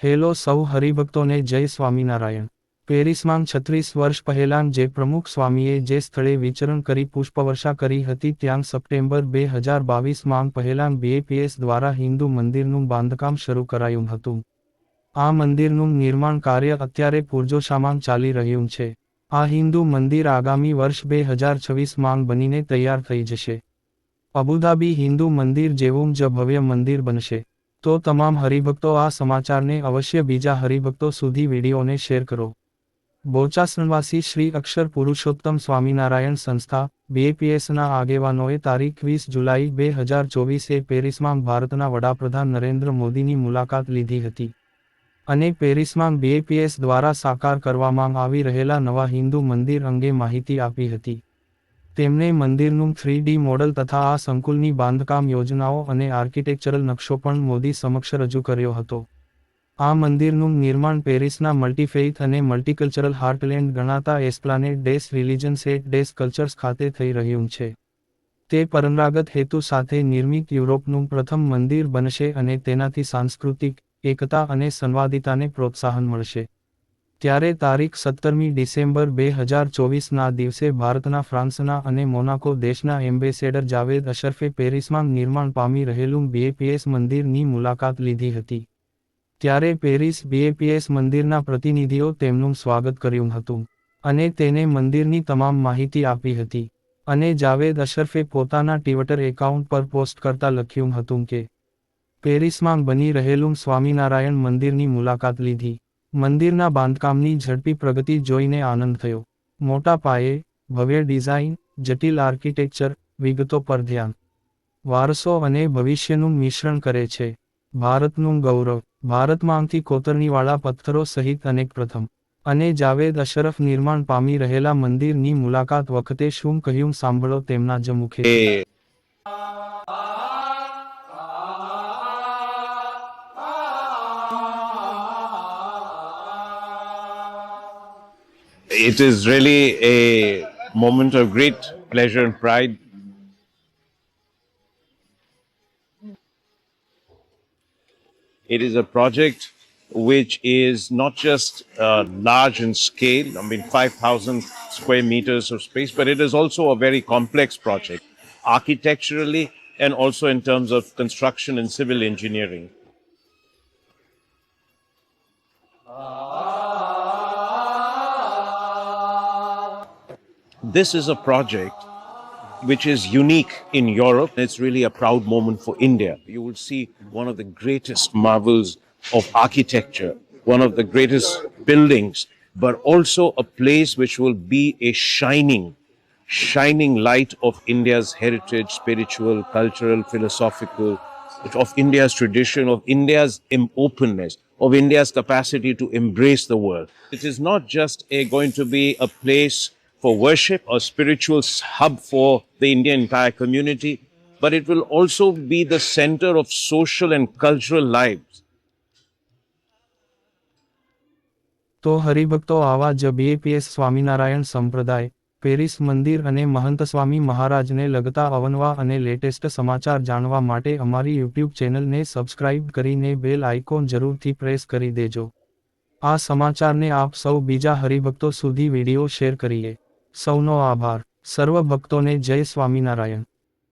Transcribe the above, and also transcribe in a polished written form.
Hello સૌ હરિભક્તોને જય સ્વામિનારાયણ। પેરિસમાં 36 વર્ષ પહેલાં જે પ્રમુખ સ્વામીએ જે સ્થળે વિચરણ કરી પુષ્પવર્ષા કરી હતી ત્યાં સપ્ટેમ્બર 2022માં પહેલાં બીએપીએસ દ્વારા હિન્દુ મંદિરનું બાંધકામ શરૂ કરાયું હતું। આ મંદિરનું નિર્માણ કાર્ય અત્યારે પૂરજોશમાં ચાલી રહ્યું છે। આ હિન્દુ મંદિર આગામી વર્ષ 2026માં બનીને તૈયાર થઈ જશે। અબુધાબી હિન્દુ મંદિર જેવું જ ભવ્ય મંદિર બનશે। તો તમામ હરિભક્તો આ સમાચારને અવશ્ય બીજા હરિભક્તો સુધી વિડીયોને શેર કરો। બોચાસણવાસી શ્રી અક્ષર પુરુષોત્તમ સ્વામિનારાયણ સંસ્થા બીએપીએસના આગેવાનોએ તારીખ 20 જુલાઈ 2024એ પેરિસમાં ભારતના વડાપ્રધાન નરેન્દ્ર મોદીની મુલાકાત લીધી હતી અને પેરિસમાં બીએપીએસ દ્વારા સાકાર કરવામાં આવી રહેલા નવા હિન્દુ મંદિર અંગે માહિતી આપી હતી। તેમણે મંદિરનું 3D મોડલ તથા આ સંકુલની બાંધકામ યોજનાઓ અને આર્કિટેક્ચરલ નકશો પણ મોદી સમક્ષ રજૂ કર્યો હતો। આ મંદિરનું નિર્માણ પેરિસના મલ્ટીફેઇથ અને મલ્ટીકલ્ચરલ હાર્ટલેન્ડ ગણાતા Esplanade des Religions et des Cultures ખાતે થઈ રહ્યું છે। તે પરંપરાગત હેતુ સાથે નિર્મિત યુરોપનું પ્રથમ મંદિર બનશે અને તેનાથી સાંસ્કૃતિક એકતા અને સંવાદિતાને પ્રોત્સાહન મળશે। ત્યારે તારીખ 17મી ડિસેમ્બર 2024ના દિવસે ભારતના ફ્રાન્સના અને મોનાકો દેશના એમ્બેસેડર જાવેદ અશરફે પેરિસમાં નિર્માણ પામી રહેલું બીએપીએસ મંદિરની મુલાકાત લીધી હતી। ત્યારે પેરિસ બીએપીએસ મંદિરના પ્રતિનિધિઓ તેમનું સ્વાગત કર્યું હતું અને તેને મંદિરની તમામ માહિતી આપી હતી અને જાવેદ અશરફે પોતાના ટ્વિટર એકાઉન્ટ પર પોસ્ટ કરતા લખ્યું હતું કે પેરિસમાં બની રહેલું સ્વામિનારાયણ મંદિરની મુલાકાત લીધી। મંદિરના બાંધકામની ઝડપી પ્રગતિ જોઈને આનંદ થયો। મોટા પાયે ભવ્ય ડિઝાઇન, જટિલ આર્કિટેક્ચર, વિગતો પર ધ્યાન, વારસો અને ભવિષ્યનું મિશ્રણ કરે છે। ભારતનું ગૌરવ, ભારતમાંથી કોતરણીવાળા પથ્થરો સહિત અનેક પ્રથમ અને જાવેદ અશરફ નિર્માણ પામી રહેલા મંદિરની મુલાકાત વખતે શું કહ્યું સાંભળો તેમના જ મુખેથી। It is really a moment of great pleasure and pride. It is a project which is not just large in scale, 5,000 square meters of space, but it is also a very complex project, architecturally and also in terms of construction and civil engineering. This is a project which is unique in Europe. It's really a proud moment for India. You will see one of the greatest marvels of architecture, one of the greatest buildings, but also a place which will be a shining light of India's heritage, spiritual, cultural, philosophical, of India's tradition, of India's openness, of India's capacity to embrace the world. It is not just going to be a place for worship or spiritual hub for the Indian entire community, but it will also be the center of social and cultural lives. તો હરિભક્તો આવા જ BAPS Swaminarayan સંપ્રદાય, Paris મંદિર અને મહંત સ્વામી મહારાજને લગતા અવનવા અને લેટેસ્ટ સમાચાર જાણવા માટે અમારી યુટ્યુબ ચેનલને સબસ્ક્રાઇબ કરીને બેલ આઇકોન જરૂરથી પ્રેસ કરી દેજો। આ સમાચારને આપ સૌ બીજા હરિભક્તો સુધી વિડીયો શેર કરીએ। સૌનો આભાર। સર્વ ભક્તોને જય સ્વામિનારાયણ।